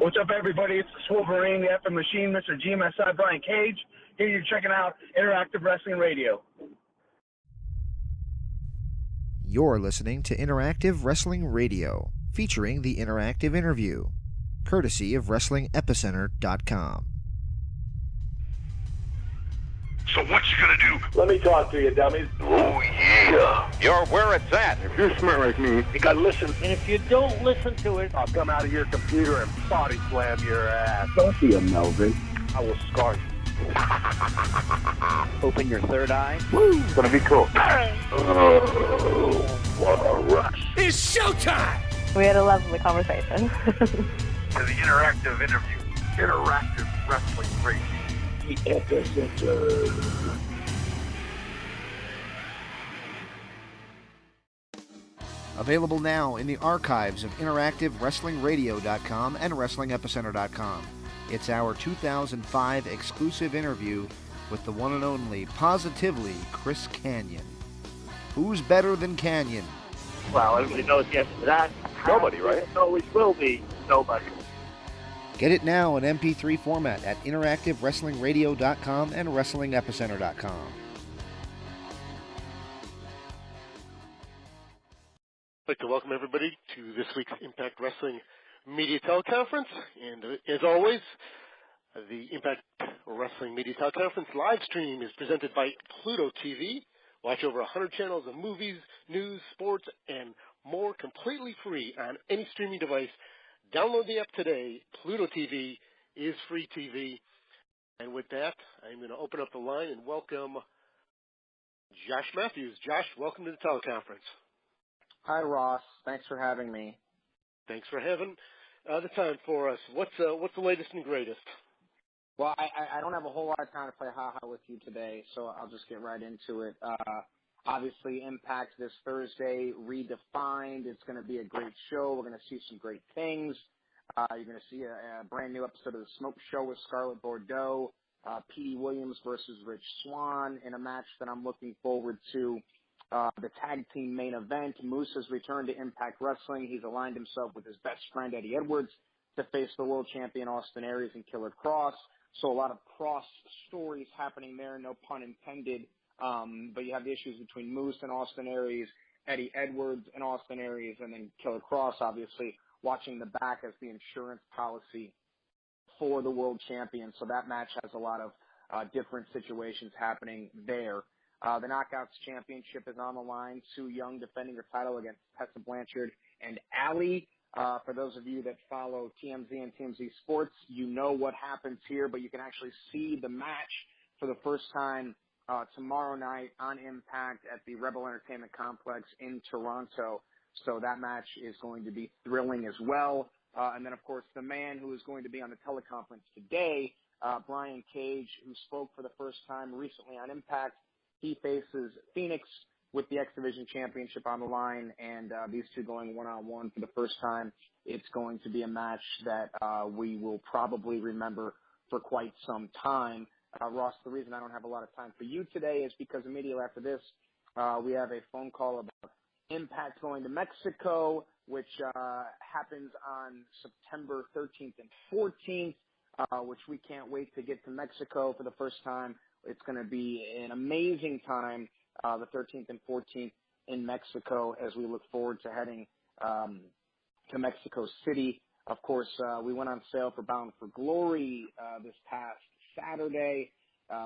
What's up, everybody? It's the Wolverine, the FM Machine, Mr. GMSI, Brian Cage. Here you're checking out Interactive Wrestling Radio. You're listening to Interactive Wrestling Radio, featuring the Interactive Interview, courtesy of WrestlingEpicenter.com. So what you gonna do? Let me talk to you, dummies. Oh, yeah. You're where it's at. If you're smart like me, you gotta listen. And if you don't listen to it, I'll come out of your computer and body slam your ass. Don't be a Melvin. I will scar you. Open your third eye. Woo! It's gonna be cool. Oh, what a rush. It's showtime! We had a lovely conversation. To the Interactive Interview. Interactive Wrestling Radio. The Epicenter. Available now in the archives of InteractiveWrestlingRadio.com and WrestlingEpicenter.com. It's our 2005 exclusive interview with the one and only, positively, Chris Kanyon. Who's better than Kanyon? Well, everybody knows the answer to that. Nobody, right? It always will be nobody. Get it now in MP3 format at InteractiveWrestlingRadio.com and WrestlingEpicenter.com. I'd like to welcome everybody to this week's Impact Wrestling Media Teleconference. And as always, the Impact Wrestling Media Teleconference live stream is presented by Pluto TV. Watch over 100 channels of movies, news, sports, and more completely free on any streaming device. Download the app today. Pluto TV is free TV. And with that, I'm going to open up the line and welcome Josh Matthews. Josh, welcome to the teleconference. Hi, Ross. Thanks for having me. Thanks for having the time for us. What's the latest and greatest? Well, I don't have a whole lot of time to play ha-ha with you today, so I'll just get right into it. Obviously, Impact this Thursday, redefined. It's going to be a great show. We're going to see some great things. You're going to see a brand new episode of The Smoke Show with Scarlett Bordeaux, Petey Williams versus Rich Swann in a match that I'm looking forward to. The tag team main event, Moose has returned to Impact Wrestling. He's aligned himself with his best friend, Eddie Edwards, to face the world champion Austin Aries and Killer Cross. So a lot of cross stories happening there, no pun intended. But you have the issues between Moose and Austin Aries, Eddie Edwards and Austin Aries, and then Killer Cross, obviously, watching the back as the insurance policy for the world champion. So that match has a lot of different situations happening there. The Knockouts Championship is on the line. Sue Young defending her title against Tessa Blanchard and Allie. For those of you that follow TMZ and TMZ Sports, you know what happens here, but you can actually see the match for the first time tomorrow night on Impact at the Rebel Entertainment Complex in Toronto. So that match is going to be thrilling as well. And then, of course, the man who is going to be on the teleconference today, Brian Cage, who spoke for the first time recently on Impact. He faces Phoenix with the X Division Championship on the line, and these two going one-on-one for the first time. It's going to be a match that we will probably remember for quite some time. Ross, the reason I don't have a lot of time for you today is because immediately after this, we have a phone call about Impact going to Mexico, which happens on September 13th and 14th, which we can't wait to get to Mexico for the first time. It's going to be an amazing time, the 13th and 14th in Mexico, as we look forward to heading to Mexico City. Of course, we went on sale for Bound for Glory this past Saturday.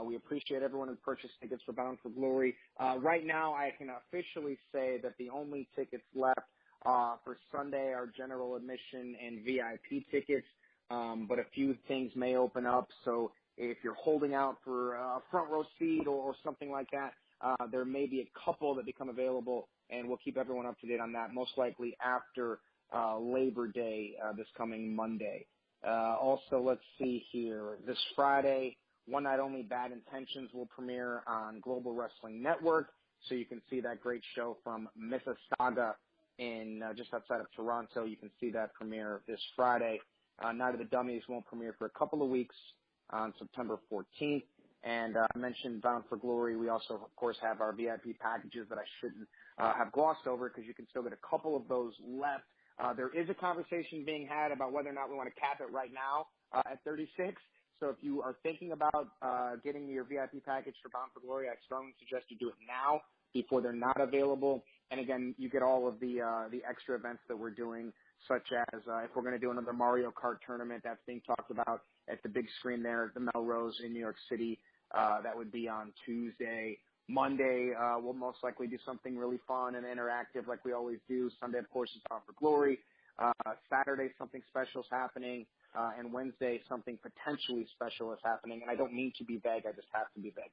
We appreciate everyone who purchased tickets for Bound for Glory. Right now, I can officially say that the only tickets left for Sunday are general admission and VIP tickets, but a few things may open up. So if you're holding out for a front row seat or something like that, there may be a couple that become available, and we'll keep everyone up to date on that, most likely after Labor Day this coming Monday. Also, let's see here. This Friday, One Night Only Bad Intentions will premiere on Global Wrestling Network, so you can see that great show from Mississauga in just outside of Toronto. You can see that premiere this Friday. Night of the Dummies won't premiere for a couple of weeks on September 14th. And I mentioned Bound for Glory. We also, of course, have our VIP packages that I shouldn't have glossed over, because you can still get a couple of those left. There is a conversation being had about whether or not we want to cap it right now at 36. So if you are thinking about getting your VIP package for Bound for Glory, I strongly suggest you do it now before they're not available. And again, you get all of the extra events that we're doing, such as if we're going to do another Mario Kart tournament that's being talked about at the big screen there at the Melrose in New York City. That would be on Tuesday. Monday, we'll most likely do something really fun and interactive like we always do. Sunday, of course, is Bound for Glory. Saturday, something special is happening. And Wednesday, something potentially special is happening. And I don't mean to be vague. I just have to be vague.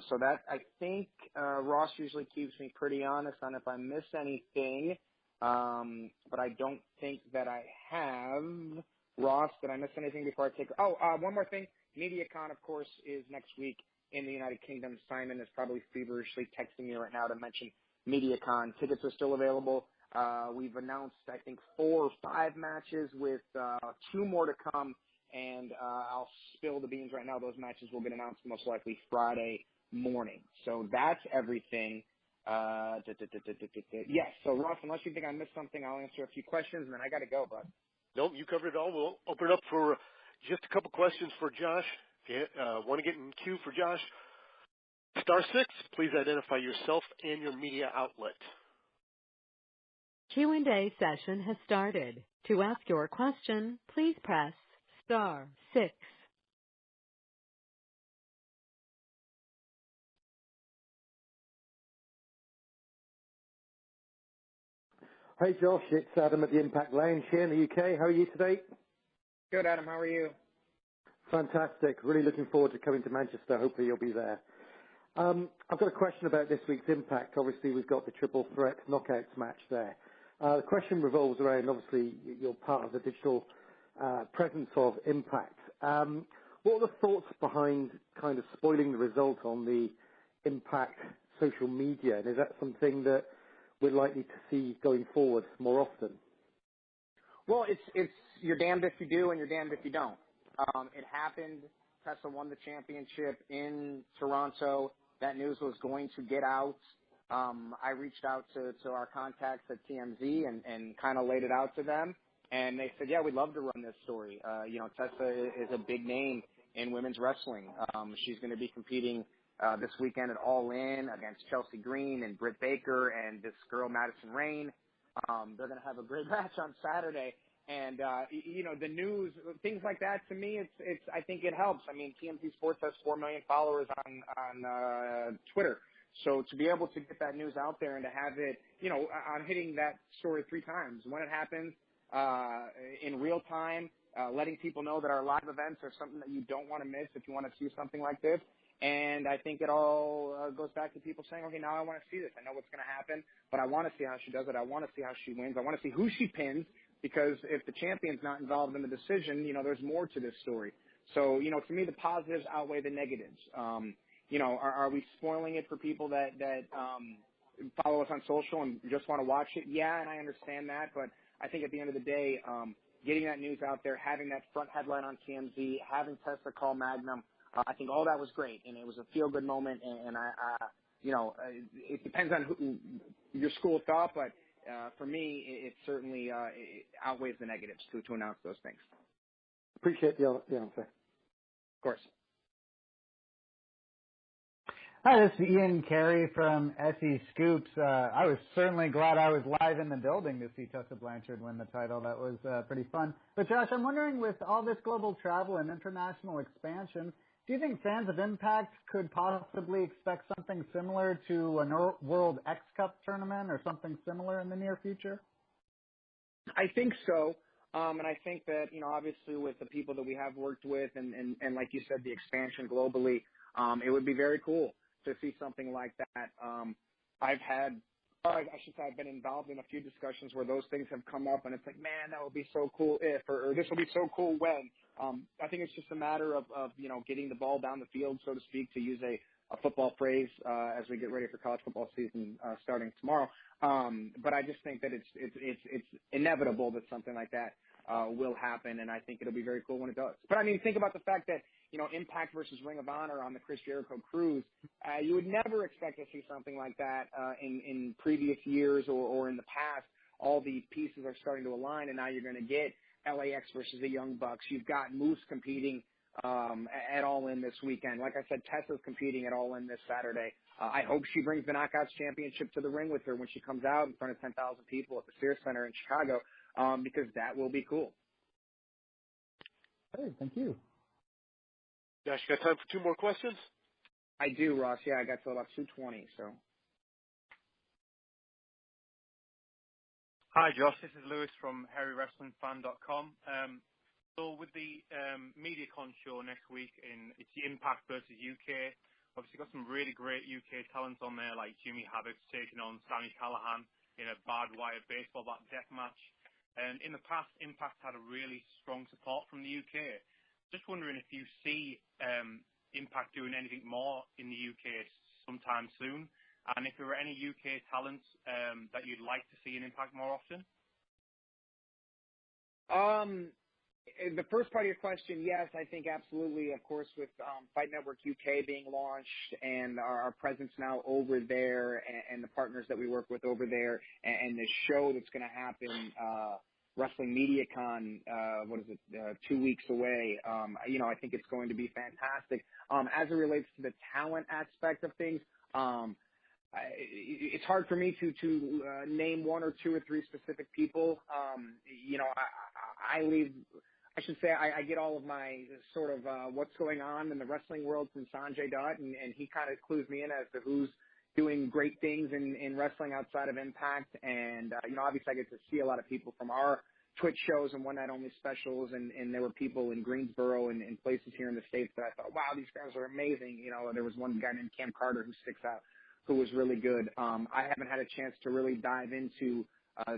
So that, I think, Ross usually keeps me pretty honest on if I miss anything. But I don't think that I have. Ross, did I miss anything before I take? One more thing. MediaCon, of course, is next week in the United Kingdom. Simon is probably feverishly texting me right now to mention MediaCon. Tickets are still available. We've announced, I think, 4 or 5 matches with 2 more to come. And I'll spill the beans right now. Those matches will get announced most likely Friday morning. So that's everything. Yes. So, Ross, unless you think I missed something, I'll answer a few questions, and then I got to go, bud. Nope, you covered it all. We'll open it up for just a couple questions for Josh. If you want to get in queue for Josh, *6, please identify yourself and your media outlet. Q&A session has started. To ask your question, please press *6. Hey Josh, it's Adam at the Impact Lounge here in the UK. How are you today? Good, Adam. How are you? Fantastic. Really looking forward to coming to Manchester. Hopefully you'll be there. I've got a question about this week's Impact. Obviously we've got the triple threat knockouts match there. The question revolves around, obviously, you're part of the digital presence of Impact. What are the thoughts behind kind of spoiling the result on the Impact social media? And is that something that we're likely to see going forward more often? Well, it's you're damned if you do and you're damned if you don't. It happened. Tessa won the championship in Toronto. That news was going to get out. I reached out to our contacts at TMZ and kind of laid it out to them. And they said, yeah, we'd love to run this story. Tessa is a big name in women's wrestling. She's going to be competing this weekend at All In against Chelsea Green and Britt Baker and this girl, Madison Rain. They're going to have a great match on Saturday. And, the news, things like that, to me, I think it helps. I mean, TMZ Sports has 4 million followers on Twitter. So to be able to get that news out there and to have it, on hitting that story 3 times, when it happens, in real time, letting people know that our live events are something that you don't want to miss if you want to see something like this. And I think it all goes back to people saying, okay, now I want to see this. I know what's going to happen, but I want to see how she does it. I want to see how she wins. I want to see who she pins, because if the champion's not involved in the decision, there's more to this story. So, to me, the positives outweigh the negatives. Are we spoiling it for people that follow us on social and just want to watch it? Yeah, and I understand that, but I think at the end of the day, getting that news out there, having that front headline on TMZ, having Tessa call Magnum, I think all that was great, and it was a feel-good moment, and it depends on who, your school of thought, but for me, it certainly outweighs the negatives to announce those things. Appreciate the answer. Of course. Hi, this is Ian Carey from SE Scoops. I was certainly glad I was live in the building to see Tessa Blanchard win the title. That was pretty fun. But Josh, I'm wondering, with all this global travel and international expansion, do you think fans of Impact could possibly expect something similar to a World X Cup tournament or something similar in the near future? I think so. And I think that, obviously with the people that we have worked with and like you said, the expansion globally, it would be very cool to see something like that. I've been involved in a few discussions where those things have come up, and it's like, man, that would be so cool if, or this will be so cool when. I think it's just a matter of getting the ball down the field, so to speak, to use a football phrase, as we get ready for college football season starting tomorrow. But I just think that it's inevitable that something like that will happen, and I think it'll be very cool when it does. But I mean, think about the fact that Impact versus Ring of Honor on the Chris Jericho cruise. You would never expect to see something like that in previous years or in the past. all the pieces are starting to align, and now you're going to get LAX versus the Young Bucks. You've got Moose competing at All In this weekend. Like I said, Tessa's competing at All In this Saturday. I hope she brings the Knockouts Championship to the ring with her when she comes out in front of 10,000 people at the Sears Center in Chicago, because that will be cool. Hey, thank you. Josh, you got time for 2 more questions? I do, Ross. Yeah, I got till about 2:20. So. Hi, Josh. This is Lewis from HairyWrestlingFan.com. So with the MediaCon show next week, it's the Impact versus UK. Obviously, got some really great UK talents on there, like Jimmy Habits taking on Sami Callihan in a barbed wire baseball bat death match. And in the past, Impact had a really strong support from the UK. Just wondering if you see Impact doing anything more in the UK sometime soon, and if there are any UK talents that you'd like to see in Impact more often. The first part of your question, yes, I think absolutely. Of course, with Fight Network UK being launched and our presence now over there, and the partners that we work with over there, and the show that's going to happen. Wrestling MediaCon, 2 weeks away. I think it's going to be fantastic. As it relates to the talent aspect of things, it's hard for me to name 1 or 2 or 3 specific people. I get all of my sort of what's going on in the wrestling world from Sanjay Dutt, and he kind of clues me in as to who's doing great things in wrestling outside of Impact. And, obviously I get to see a lot of people from our Twitch shows and one night only specials. And there were people in Greensboro and in places here in the States that I thought, wow, these guys are amazing. There was one guy named Cam Carter who sticks out, who was really good. I haven't had a chance to really dive into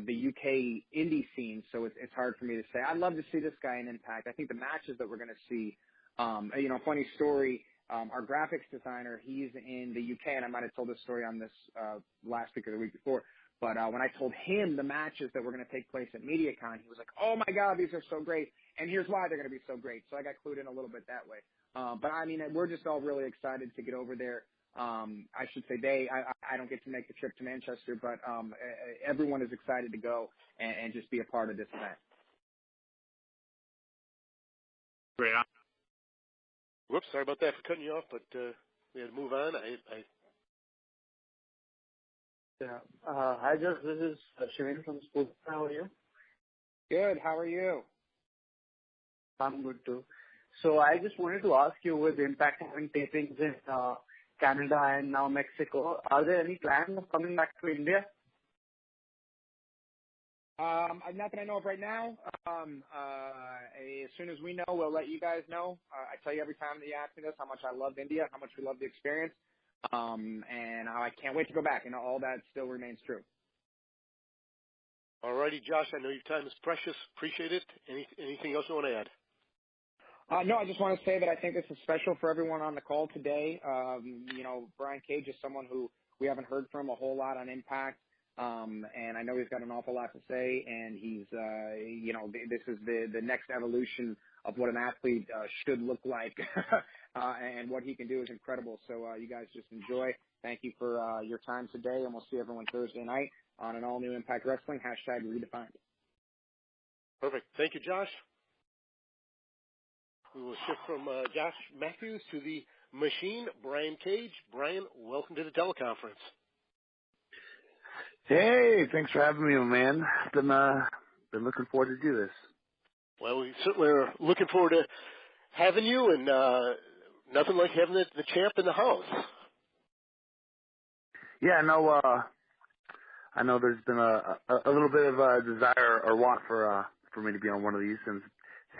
the UK indie scene, so it's hard for me to say. I'd love to see this guy in Impact. I think the matches that we're going to see, funny story, our graphics designer, he's in the UK, and I might have told this story on this last week or the week before, but when I told him the matches that were going to take place at MediaCon, he was like, oh my God, these are so great, and here's why they're going to be so great. So I got clued in a little bit that way. But I mean, we're just all really excited to get over there. I should say I don't get to make the trip to Manchester, but everyone is excited to go and just be a part of this event. Great. Whoops, sorry about that for cutting you off, but we had to move on. Hi, Josh. This is Shivin from Sports. How are you? Good. How are you? I'm good too. So I just wanted to ask you, with Impact having tapings in Canada and now Mexico, are there any plans of coming back to India? Not that I know of right now. As soon as we know, we'll let you guys know. I tell you every time that you ask me this, how much I love India, how much we love the experience, and how I can't wait to go back, and all that still remains true. All righty, Josh, I know your time is precious. Appreciate it. Anything else you want to add? No, I just want to say that I think this is special for everyone on the call today. Brian Cage is someone who we haven't heard from a whole lot on Impact. And I know he's got an awful lot to say, and he's, this is the next evolution of what an athlete should look like, and what he can do is incredible. So you guys just enjoy. Thank you for your time today, and we'll see everyone Thursday night on an all-new Impact Wrestling, #Redefined. Perfect. Thank you, Josh. We will shift from Josh Matthews to the Machine, Brian Cage. Brian, welcome to the teleconference. Hey, thanks for having me, man. Been looking forward to do this. Well, we certainly are looking forward to having you, and nothing like having the champ in the house. Yeah, I know there's been a little bit of a desire or want for me to be on one of these, and it's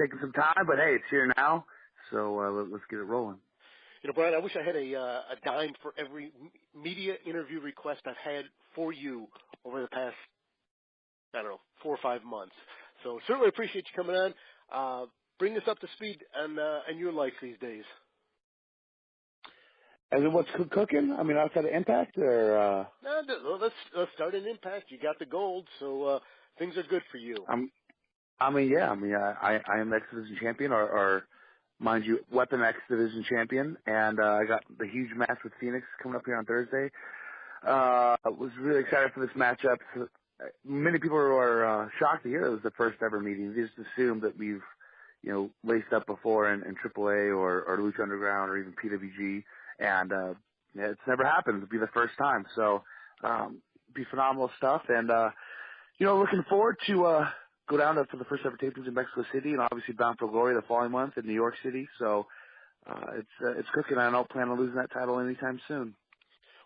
taking some time, but hey, it's here now, so let's get it rolling. Brian, I wish I had a dime for every media interview request I've had for you over the past, 4 or 5 months. So certainly appreciate you coming on. Bring us up to speed on your life these days. As in what's cooking? I mean, outside of Impact, or? No, let's start in Impact. You got the gold, so things are good for you. I am X Division champion, or mind you, Weapon X Division champion, and I got the huge match with Phoenix coming up here on Thursday. I was really excited for this matchup. many people are shocked to hear it was the first ever meeting. They just assume that we've, laced up before in AAA or Lucha Underground or even PWG, and it's never happened. It'll be the first time, so be phenomenal stuff. And looking forward to go down for the first ever tapings in Mexico City, and obviously Bound for Glory the following month in New York City. So it's cooking. I don't plan on losing that title anytime soon.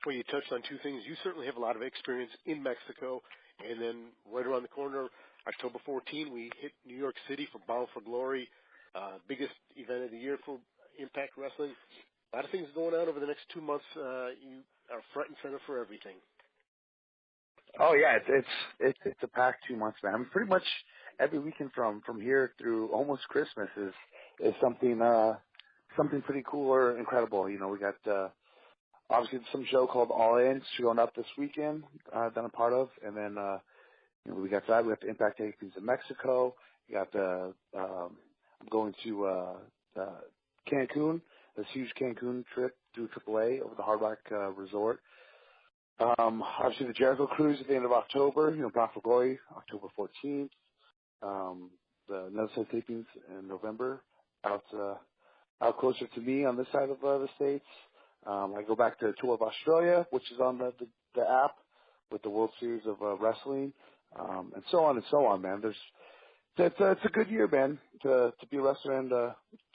Well, you touched on two things. You certainly have a lot of experience in Mexico, and then right around the corner, October 14, we hit New York City for Bound for Glory, biggest event of the year for Impact Wrestling. A lot of things going on over the next 2 months. You are front and center for everything. Oh yeah, it's a packed 2 months, man. I mean, pretty much every weekend from here through almost Christmas is something pretty cool or incredible. We got obviously some show called All In showing up this weekend, done a part of, and then we got that. We have the Impact tapings in Mexico. We got I'm going to Cancun, this huge Cancun trip through AAA over the Hard Rock Resort. Obviously the Jericho Cruise at the end of October, Bound for Glory, October 14th. The Nelson tapings in November, out closer to me on this side of the States. I go back to a tour of Australia, which is on the app with the World Series of Wrestling, and so on, man. It's a good year, man, to be a wrestler and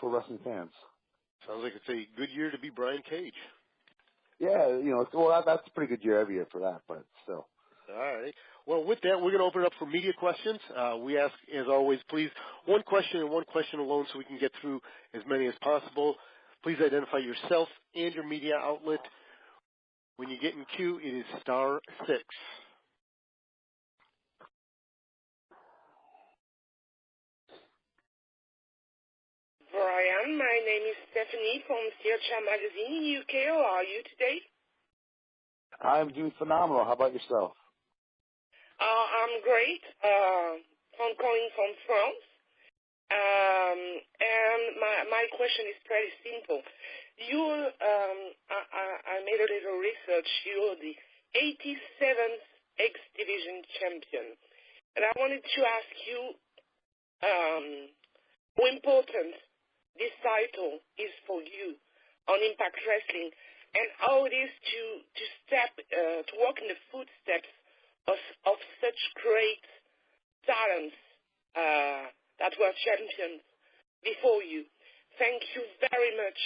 for wrestling fans. Sounds like it's a good year to be Brian Cage. Yeah, that's a pretty good year every year for that, but still. All right. Well, with that, we're going to open it up for media questions. We ask, as always, please, one question and one question alone so we can get through as many as possible. Please identify yourself and your media outlet. When you get in queue, it is *6. Brian, my name is Stephanie from Searcher Magazine in UK. How are you today? I'm doing phenomenal. How about yourself? I'm great. I'm calling from France. And my question is pretty simple. I made a little research. You're the 87th X Division champion. And I wanted to ask you how important this title is for you on Impact Wrestling, and how it is to walk in the footsteps of such great talents that were champions before you. Thank you very much.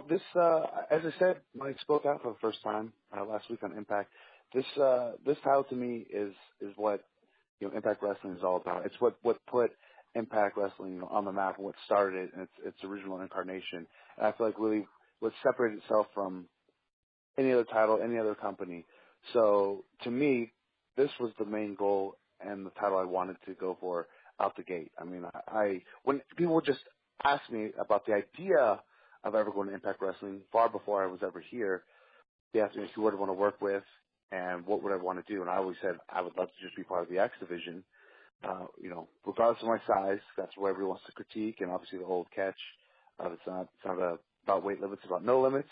This, as I said when I spoke out for the first time last week on Impact, this title to me is what Impact Wrestling is all about. It's what put Impact Wrestling on the map and what started it in its original incarnation. And I feel like really what separated itself from any other title, any other company. So to me, this was the main goal and the title I wanted to go for out the gate. I mean, when people would just ask me about the idea of ever going to Impact Wrestling, far before I was ever here, they asked me who would I want to work with and what would I want to do. And I always said I would love to just be part of the X Division. Regardless of my size, that's where everyone wants to critique, and obviously the old catch of it's not about weight limits, it's about no limits.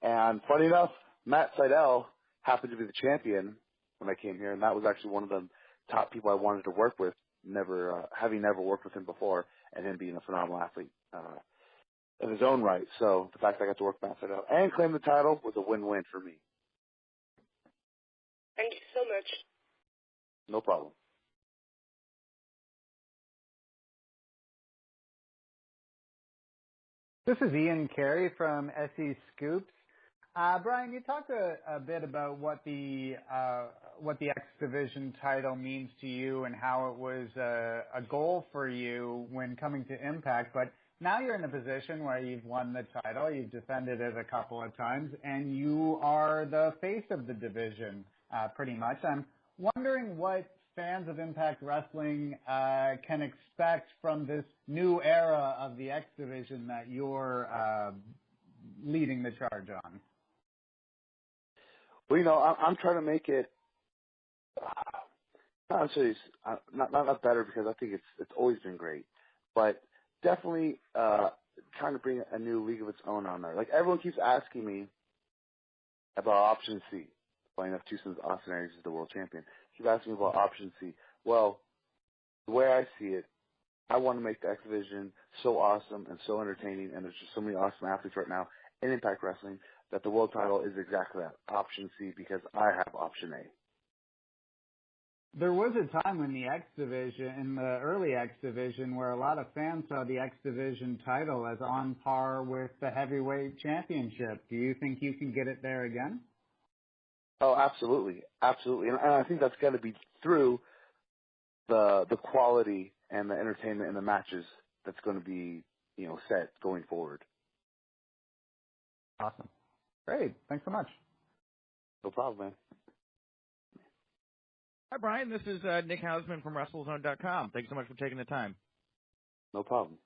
And funny enough, Matt Sydal happened to be the champion when I came here, and that was actually one of the top people I wanted to work with, having never worked with him before, and him being a phenomenal athlete in his own right. So the fact that I got to work with Matt Sydal and claim the title was a win-win for me. Thank you so much. No problem. This is Ian Carey from SE Scoops. Brian, you talked a bit about what the X Division title means to you and how it was a goal for you when coming to Impact, but now you're in a position where you've won the title, you've defended it a couple of times, and you are the face of the division, pretty much. I'm wondering what fans of Impact Wrestling can expect from this new era of the X Division that you're leading the charge on. Well, I'm trying to make it not better, because I think it's always been great, but definitely trying to bring a new league of its own on there. Like, everyone keeps asking me about Option C. Funny enough, too, since Austin Aries is the world champion. Keep asking me about Option C. Well, the way I see it, I want to make the X Division so awesome and so entertaining, and there's just so many awesome athletes right now in Impact Wrestling that the world title is exactly that, Option C, because I have Option A. There was a time in the X Division, in the early X Division, where a lot of fans saw the X Division title as on par with the heavyweight championship. Do you think you can get it there again? Oh, absolutely, absolutely, and I think that's got to be through the quality and the entertainment and the matches that's going to be, set going forward. Awesome. Great. Thanks so much. No problem, man. Hi, Brian. This is Nick Hausman from WrestleZone.com. Thanks so much for taking the time. No problem.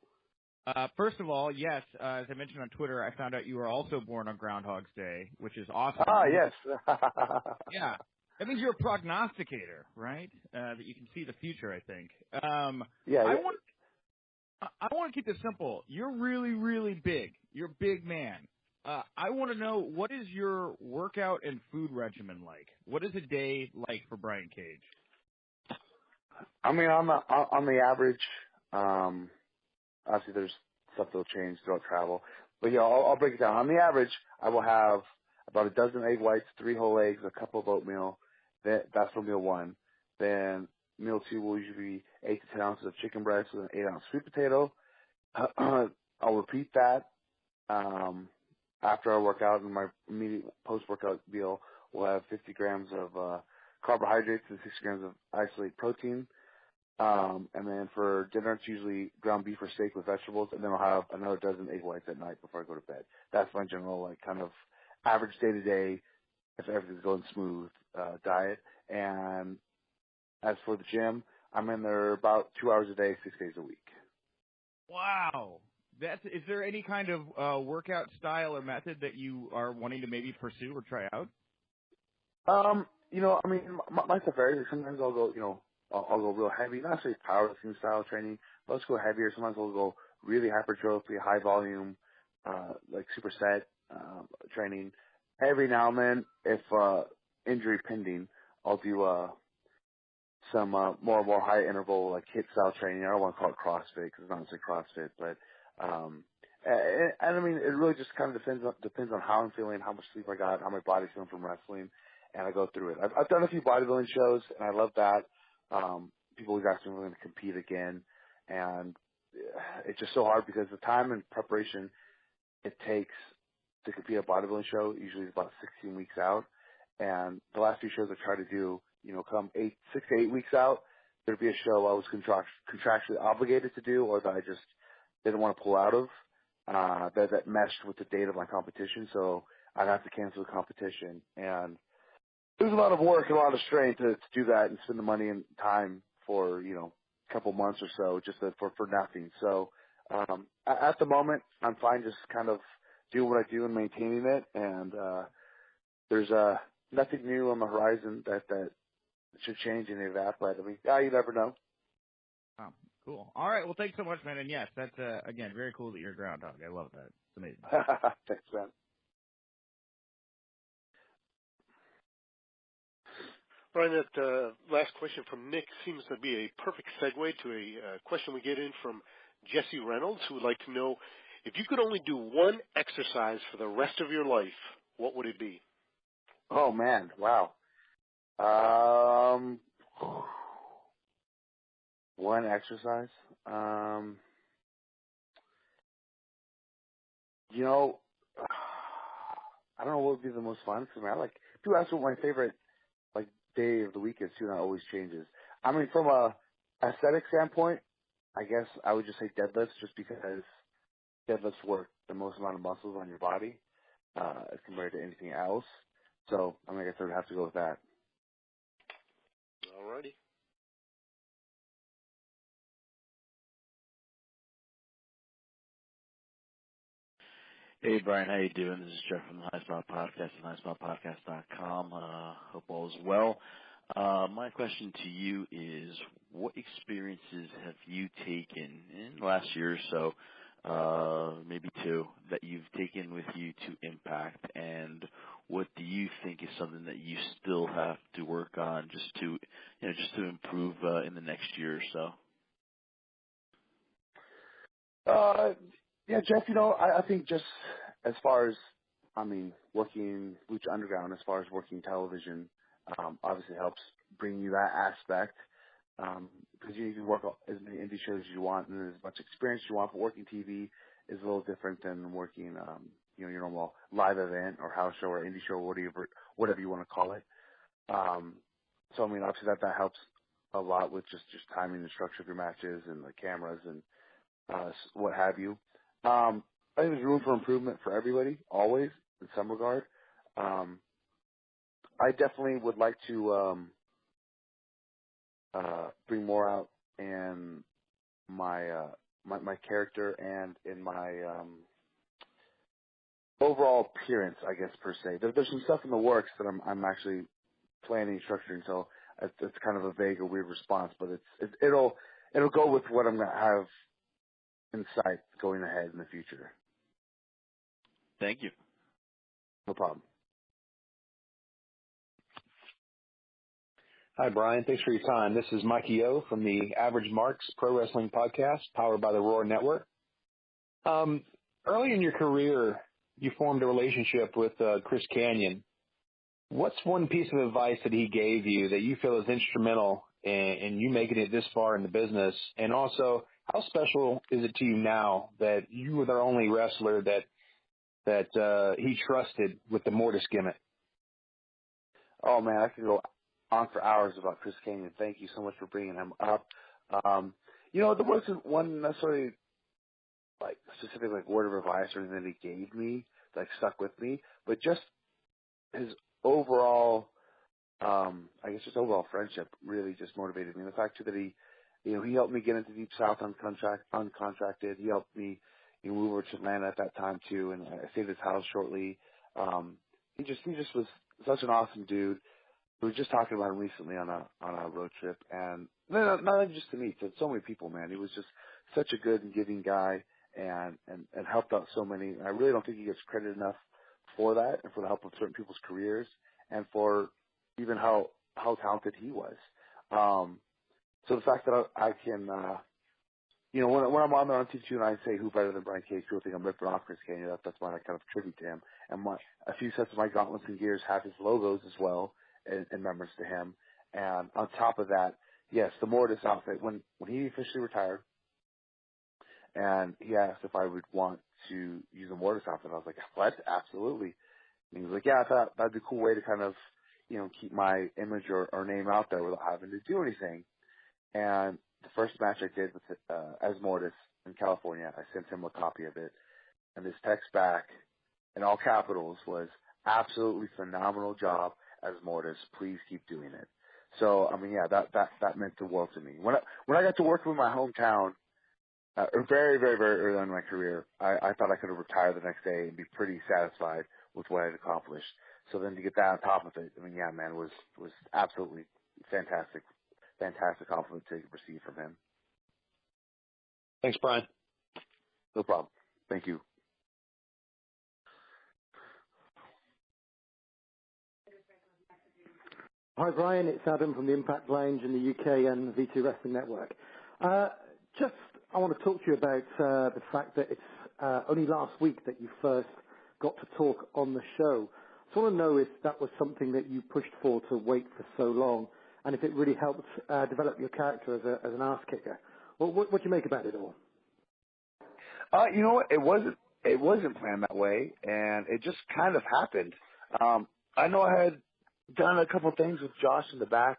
First of all, yes, as I mentioned on Twitter, I found out you were also born on Groundhog's Day, which is awesome. Ah, yes. Yeah. That means you're a prognosticator, right? That you can see the future, I think. Yeah. I want to keep this simple. You're really, really big. You're a big man. I want to know, what is your workout and food regimen like? What is a day like for Brian Cage? I mean, on the average, obviously there's stuff that'll change throughout travel, but yeah, I'll break it down. On the average, I will have about a dozen egg whites, 3 whole eggs, a cup of oatmeal. That's for meal 1. Then meal 2 will usually be 8 to 10 ounces of chicken breast with an 8-ounce sweet potato. I'll repeat that. After I work out, in my immediate post-workout meal, we'll have 50 grams of carbohydrates and 60 grams of isolated protein. And then for dinner, it's usually ground beef or steak with vegetables, and then I'll have another dozen egg whites at night before I go to bed. That's my general, kind of average day-to-day, if everything's going smooth, diet. And as for the gym, I'm in there about 2 hours a day, 6 days a week. Wow. Is there any kind of workout style or method that you are wanting to maybe pursue or try out? I mean, my stuff varies. Sometimes I'll go, I'll go real heavy, not necessarily powerlifting style training, but let's go heavier. Sometimes I'll go really hypertrophy, high volume, like superset training. Every now and then, if injury pending, I'll do some more high interval, like HIIT style training. I don't want to call it CrossFit because it's not necessarily CrossFit, but and I mean, it really just kind of depends on how I'm feeling, how much sleep I got, how my body's feeling from wrestling, and I go through it. I've done a few bodybuilding shows, and I love that. People always ask me if I'm going to compete again, and it's just so hard because the time and preparation it takes to compete at a bodybuilding show usually is about 16 weeks out, and the last few shows I try to do, come 6 to 8 weeks out, there'd be a show I was contractually obligated to do, or that I just didn't want to pull out of, that meshed with the date of my competition, so I'd have to cancel the competition. And it was a lot of work and a lot of strain to do that and spend the money and time for, a couple months or so just for nothing. So at the moment, I'm fine just kind of doing what I do and maintaining it, and there's nothing new on the horizon that should change any of that, but I mean, you never know. Oh, cool. All right. Well, thanks so much, man. And yes, that's, again, very cool that you're a groundhog. I love that. It's amazing. Thanks, man. Brian, that last question from Nick seems to be a perfect segue to a question we get in from Jesse Reynolds, who would like to know, if you could only do one exercise for the rest of your life, what would it be? Oh, man. Wow. One exercise. I don't know what would be the most fun for me. People ask what my favorite day of the week is too, and it always changes. I mean, from a aesthetic standpoint, I guess I would just say deadlifts, just because deadlifts work the most amount of muscles on your body as compared to anything else. So I guess I would have to go with that. Alrighty. Hey, Brian, how you doing? This is Jeff from the High Spot Podcast at highspotpodcast.com. Hope all is well. My question to you is, what experiences have you taken in the last year or so maybe two, that you've taken with you to Impact, and what do you think is something that you still have to work on just to improve in the next year or so? Yeah, Jeff, I think just as far as, working Lucha Underground, as far as working television, obviously helps bring you that aspect. Because you can work as many indie shows as you want and as much experience you want, but working TV is a little different than working, your normal live event or house show or indie show, whatever you want to call it. So, obviously that helps a lot with just timing and structure of your matches and the cameras and what have you. I think there's room for improvement for everybody, always, in some regard. I definitely would like to bring more out in my my character and in my overall appearance, I guess, per se. There's some stuff in the works that I'm actually planning and structuring, so it's kind of a vague or weird response, but it'll go with what I'm going to have in sight going ahead in the future. Thank you. No problem. Hi, Brian. Thanks for your time. This is Mikey O from the Average Marks Pro Wrestling Podcast, powered by the Roar Network. Early in your career, you formed a relationship with Chris Kanyon. What's one piece of advice that he gave you that you feel is instrumental in you making it this far in the business? And also, how special is it to you now that you were the only wrestler that he trusted with the Mortis gimmick? Oh, man, I could go on for hours about Chris Kanyon. Thank you so much for bringing him up. There wasn't one necessarily specific word of advice or anything that he gave me that stuck with me, but just his overall, overall friendship really just motivated me. And the fact too that he helped me get into Deep South uncontracted. He helped me move over to Atlanta at that time too, and I stayed at his house shortly. He just was such an awesome dude. We were just talking about him recently on a road trip, and not just to me, to so many people, man. He was just such a good and giving guy, and helped out so many. I really don't think he gets credit enough for that, and for the help of certain people's careers, and for even how talented he was. So the fact that I can, when I'm on there on T2 and I say who better than Brian Cage, people think I'm ripping off Chris Kanyon. That's why I kind of tribute to him. And a few sets of my gauntlets and gears have his logos as well, in memories to him. And on top of that, yes, the Mortis outfit, when he officially retired, and he asked if I would want to use the Mortis outfit, I was like, what? Absolutely. And he was like, yeah, I thought that'd be a cool way to kind of, keep my image or name out there without having to do anything. And the first match I did with as Mortis in California, I sent him a copy of it, and his text back in all capitals was, absolutely phenomenal job as Mortis. Please keep doing it. So, that meant the world to me. When I got to work with my hometown, very, very, very early on in my career, I thought I could have retired the next day and be pretty satisfied with what I'd accomplished. So then to get that on top of it, was absolutely fantastic compliment to receive from him. Thanks, Brian. No problem. Thank you. Hi, Brian. It's Adam from the Impact Lounge in the UK and the V2 Wrestling Network. I want to talk to you about the fact that it's only last week that you first got to talk on the show. I want to know if that was something that you pushed for to wait for so long, and if it really helped develop your character as an ass kicker. Well, what do you make about it all? You know what? It wasn't planned that way, and it just kind of happened. I know I had done a couple of things with Josh in the back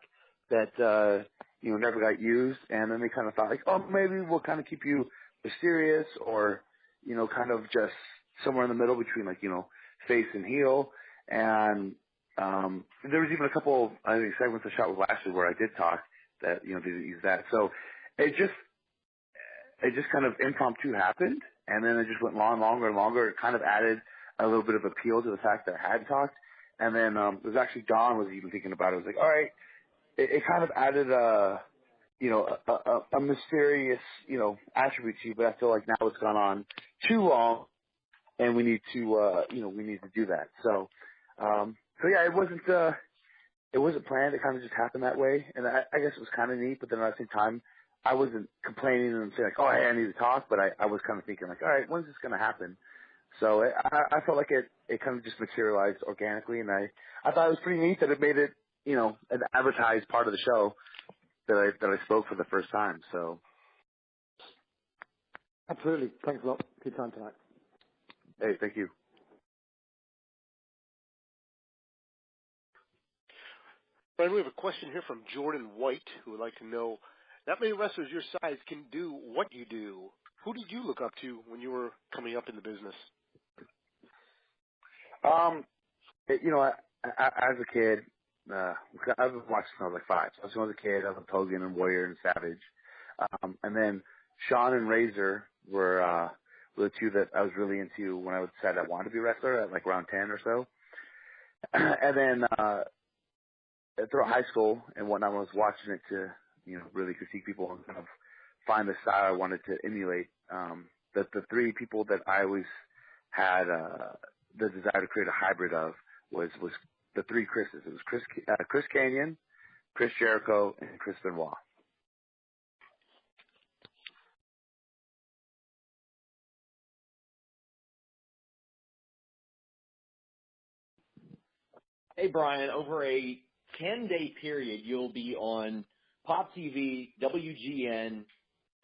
that never got used, and then they kind of thought maybe we'll kind of keep you mysterious or kind of just somewhere in the middle between face and heel. And there was even a couple of segments I shot with Lashley where I did talk that they didn't use that. So it just kind of impromptu happened, and then it just went longer and longer. It kind of added a little bit of appeal to the fact that I had talked. And then it was actually Don was even thinking about it. I was like, all right, it kind of added a mysterious, attribute to you, but I feel like now it's gone on too long, and we need to, we need to do that. So yeah, it wasn't planned. It kind of just happened that way, and I guess it was kind of neat. But then at the same time, I wasn't complaining and saying like, oh, hey, I need to talk, but I was kind of thinking like, all right, when's this going to happen? So I felt like it kind of just materialized organically, and I thought it was pretty neat that it made it, an advertised part of the show that I spoke for the first time. So Absolutely. Thanks a lot for your time tonight. hey, thank you. Brian, we have a question here from Jordan White, who would like to know, not many wrestlers your size can do what you do. Who did you look up to when you were coming up in the business? As a kid, I've been watching since I was like 5. So when I was a kid, I was Hogan and Warrior and Savage. And then Shawn and Razor were the two that I was really into when I decided I wanted to be a wrestler at like around 10 or so. And then throughout high school and whatnot, when I was watching it to, really critique people and kind of find the style I wanted to emulate, the three people that I always had the desire to create a hybrid of was the three Chris's. It was Chris Kanyon, Chris Jericho, and Chris Benoit. Hey, Brian, over a 10-day period, you'll be on Pop TV, WGN,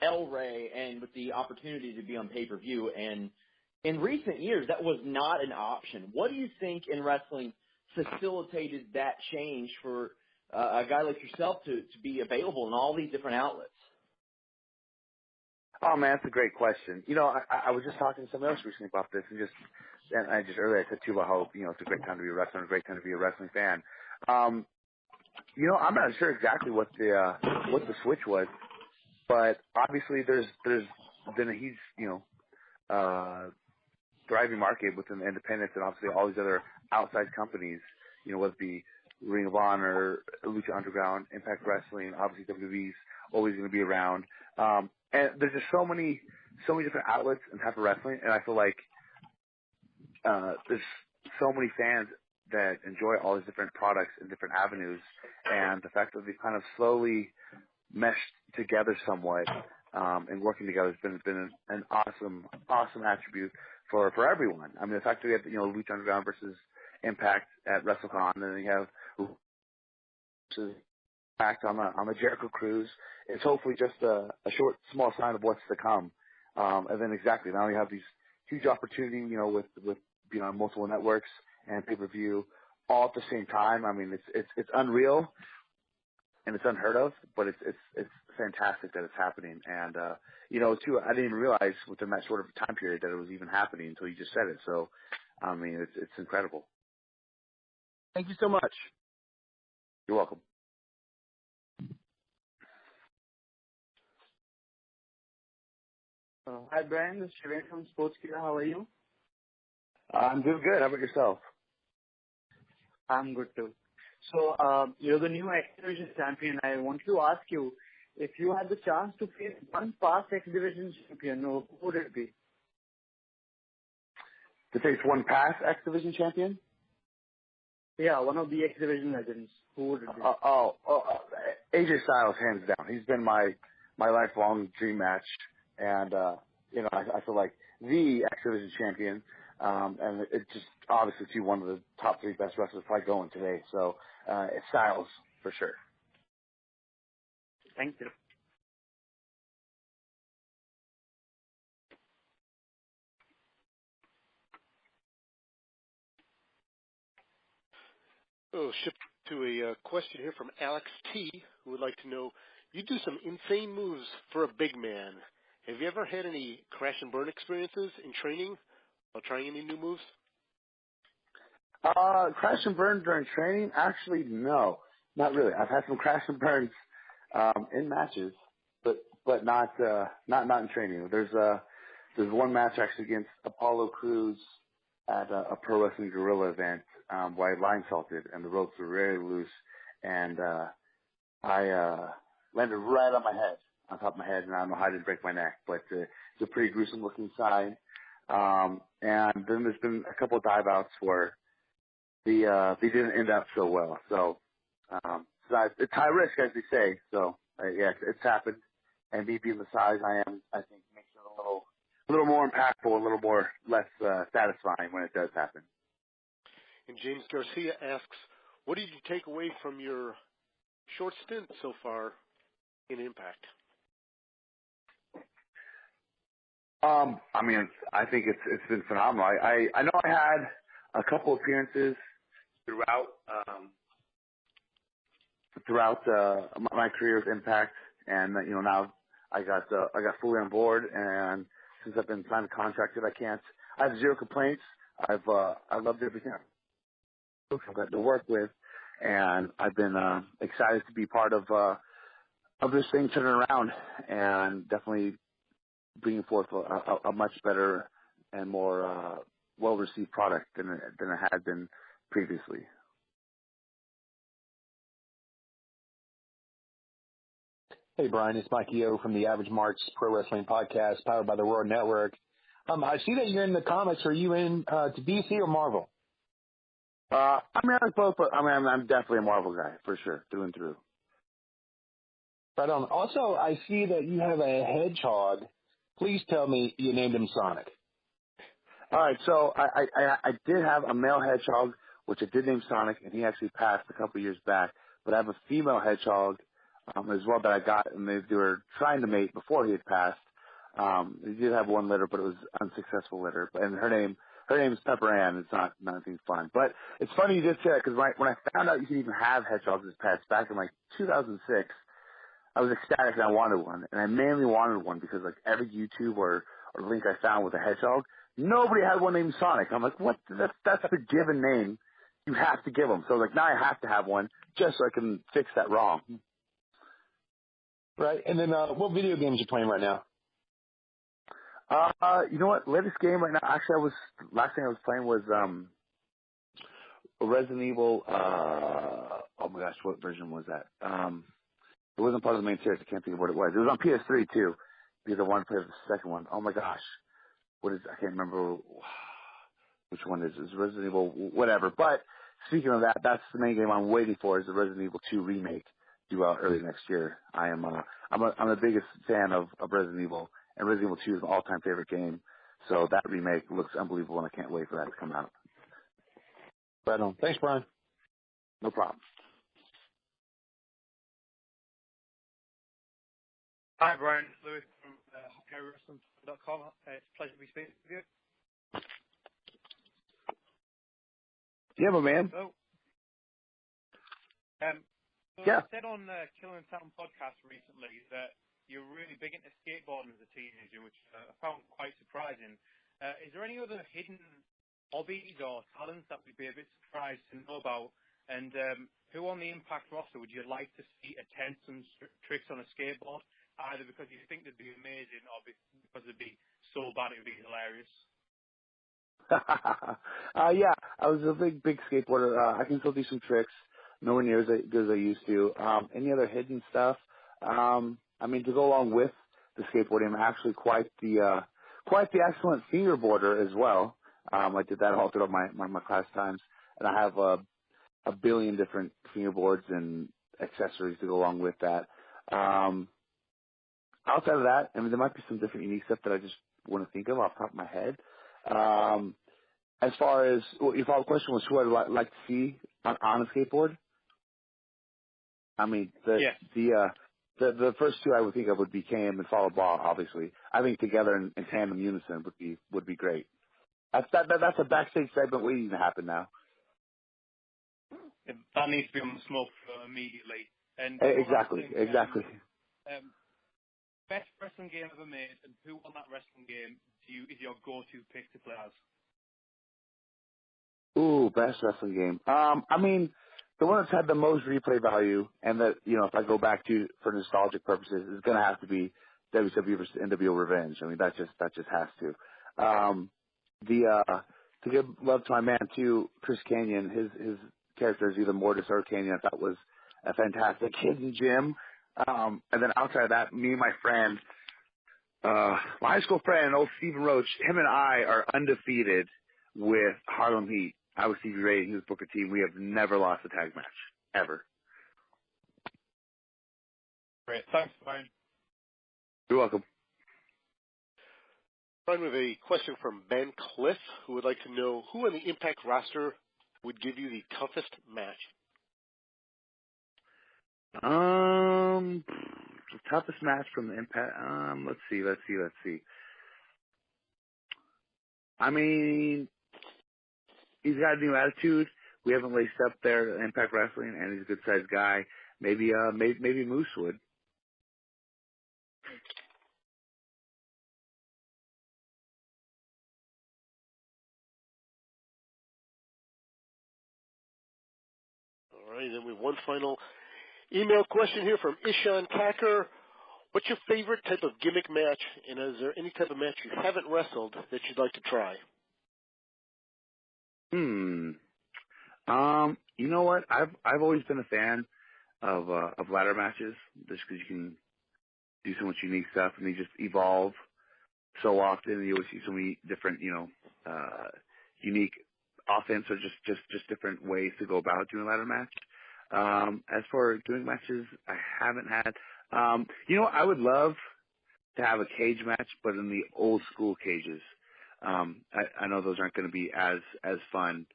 El Rey, and with the opportunity to be on pay-per-view. And in recent years, that was not an option. What do you think in wrestling facilitated that change for a guy like yourself to be available in all these different outlets? Oh, man, that's a great question. I was just talking to somebody else recently about this, and I just earlier I said too about how, it's a great time to be a wrestler and a great time to be a wrestling fan. I'm not sure exactly what the switch was, but obviously there's been a huge, thriving market within the independents and obviously all these other outside companies, whether it be Ring of Honor, Lucha Underground, Impact Wrestling, obviously WWE's always going to be around. And there's just so many different outlets and type of wrestling, and I feel like there's so many fans that enjoy all these different products and different avenues, and the fact that they've kind of slowly meshed together somewhat and working together has been an awesome attribute for everyone. I mean, the fact that we have Lucha Underground versus Impact at WrestleCon, and then you have Impact on the Jericho Cruise. It's hopefully just a small sign of what's to come. And then exactly now you have these huge opportunities, with on multiple networks and pay-per-view all at the same time. I mean, it's unreal and it's unheard of, but it's fantastic that it's happening. And too, I didn't even realize within that short of a time period that it was even happening until you just said it. So, I mean, it's incredible. Thank you so much. You're welcome. Hi, Brian. This is Shivan from Sportskeeda. How are you? I'm doing good. How about yourself? I'm good too. So, you're the new X Division champion. I want to ask you, if you had the chance to face one past X Division champion, who would it be? To face one past X Division champion? Yeah, one of the X Division legends. Who would it be? AJ Styles, hands down. He's been my lifelong dream match, and I feel like the X Division champion. And it's just obviously to one of the top 3 best wrestlers probably going today. So it's Styles for sure. Thank you. Oh, shift to a question here from Alex T, who would like to know, you do some insane moves for a big man. Have you ever had any crash and burn experiences in training while trying any new moves? Crash and burn during training? Actually, no, not really. I've had some crash and burns in matches, but not in training. There's one match actually against Apollo Crews at a Pro Wrestling Guerrilla event where I line salted and the ropes were very loose, and I landed right on my head, on top of my head, and I don't know how I didn't break my neck, but it's a pretty gruesome looking sign. And then there's been a couple of dive outs where they didn't end up so well. So, it's high risk, as they say. So, yeah, it's happened. And me being the size I am, I think makes it a little more impactful, a little more less satisfying when it does happen. And James Garcia asks, what did you take away from your short stint so far in Impact? I mean, I think it's been phenomenal. I know I had a couple appearances throughout my career with Impact, and now I got fully on board, and since I've been signed and contracted, I have zero complaints. I loved everything I've got to work with, and I've been excited to be part of this thing turning around, and definitely bringing forth a much better and more well-received product than it had been previously. Hey, Brian, it's Mike Eo from the Average Marks Pro Wrestling Podcast, powered by the Roar Network. I see that you're in the comics. Are you in to DC or Marvel? I mean, I like both, but I'm definitely a Marvel guy, for sure, through and through. Right on. Also, I see that you have a hedgehog. Please tell me you named him Sonic. All right, so I did have a male hedgehog, which I did name Sonic, and he actually passed a couple years back. But I have a female hedgehog as well that I got, and they were trying to mate before he had passed. They did have one litter, but it was an unsuccessful litter. And her name is Pepper Ann. It's not anything fun. But it's funny you did say that, because when I found out you could even have hedgehogs as pets back in 2006, I was ecstatic and I wanted one. And I mainly wanted one because every YouTube or link I found with a hedgehog, nobody had one named Sonic. I'm like, what? That's the given name. You have to give them. So now I have to have one just so I can fix that wrong. Right. And then what video games are you playing right now? You know what? Latest game right now, actually, last thing I was playing was Resident Evil. Oh my gosh, what version was that? It wasn't part of the main series. I can't think of what it was. It was on PS3 too, because I wanted to play the second one. Oh my gosh, I can't remember which one it is. It's Resident Evil, whatever. But speaking of that, that's the main game I'm waiting for, is the Resident Evil 2 remake due out early next year. I'm the biggest fan of Resident Evil, and Resident Evil 2 is my all-time favorite game. So that remake looks unbelievable, and I can't wait for that to come out. Right on. Thanks, Brian. No problem. Hi, Brian. Lewis from HappyWrestling.com. It's a pleasure to be speaking with you. Yeah, my man. So yeah. I said on Killing Town podcast recently that you're really big into skateboarding as a teenager, which I found quite surprising. Is there any other hidden hobbies or talents that we'd be a bit surprised to know about? And who on the Impact roster would you like to see attempt some tricks on a skateboard, either because you think they'd be amazing or because they'd be so bad it would be hilarious? Yeah, I was a big skateboarder. I can still do some tricks, nowhere near as good as I used to. Any other hidden stuff? I mean, to go along with the skateboarding, I'm actually quite the excellent fingerboarder as well. I did that all throughout my class times, and I have a billion different fingerboards and accessories to go along with that. Outside of that, I mean, there might be some different unique stuff that I just want to think of off the top of my head. As far as your follow-up question was, who I'd like to see on a skateboard? I mean, the first two I would think of would be Cam and Follow Ball, obviously. I think together in tandem unison would be great. That's a backstage segment waiting to happen now. That needs to be on the smoke immediately. And exactly. Best wrestling game ever made, and who on that wrestling game is your go-to pick to play as? Ooh, best wrestling game. I mean, the one that's had the most replay value, and that, if I go back to for nostalgic purposes, is going to have to be WWE vs. NWO Revenge. I mean, that just has to. To give love to my man too, Chris Kanyon, his character is either Mortis or Kanyon. I thought was a fantastic. Hidden Gem And then outside of that, me and my friend, my high school friend, old Stephen Roach, him and I are undefeated with Harlem Heat. I was Stevie Ray and he was Booker T. We have never lost a tag match, ever. Great. Thanks, Brian. You're welcome. Brian, with a question from Ben Cliff, who would like to know who on the Impact roster would give you the toughest match. The toughest match from the Impact. Let's see. I mean, he's got a new attitude. We haven't laced up there at Impact Wrestling, and he's a good-sized guy. Maybe Moose would. All right, then we have one final email question here from Ishan Kacker. What's your favorite type of gimmick match, and is there any type of match you haven't wrestled that you'd like to try? You know what? I've always been a fan of ladder matches, just because you can do so much unique stuff, and they just evolve so often. You always see so many different, unique offense or just different ways to go about doing a ladder match. As for doing matches, I haven't had. I would love to have a cage match, but in the old school cages. I know those aren't going to be as fun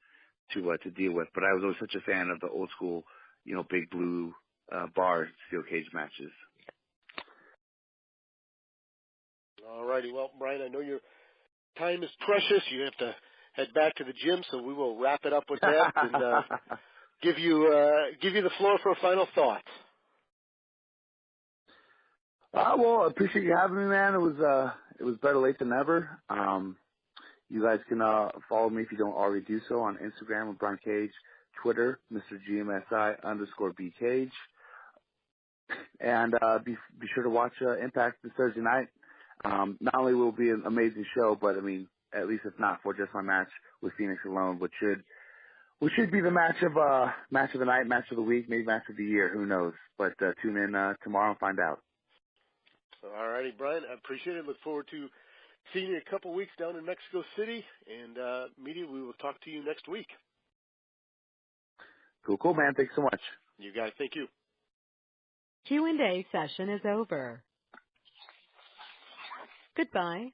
to deal with, but I was always such a fan of the old school, big blue bar steel cage matches. All righty. Well, Brian, I know your time is precious. You have to head back to the gym, so we will wrap it up with that and give you the floor for final thoughts. Well, I appreciate you having me, man. It was better late than never. You guys can follow me if you don't already do so on Instagram with Brian Cage, Twitter, Mr. GMSI_BCage. And be sure to watch Impact this Thursday night. Not only will it be an amazing show, but I mean, at least if not for just my match with Phoenix alone, which should be the match of the night, match of the week, maybe match of the year. Who knows? But tune in tomorrow and find out. All righty, Brian. I appreciate it. Look forward to seeing you in a couple weeks down in Mexico City. And media, we will talk to you next week. Cool, man. Thanks so much. You guys, thank you. Q&A session is over. Goodbye.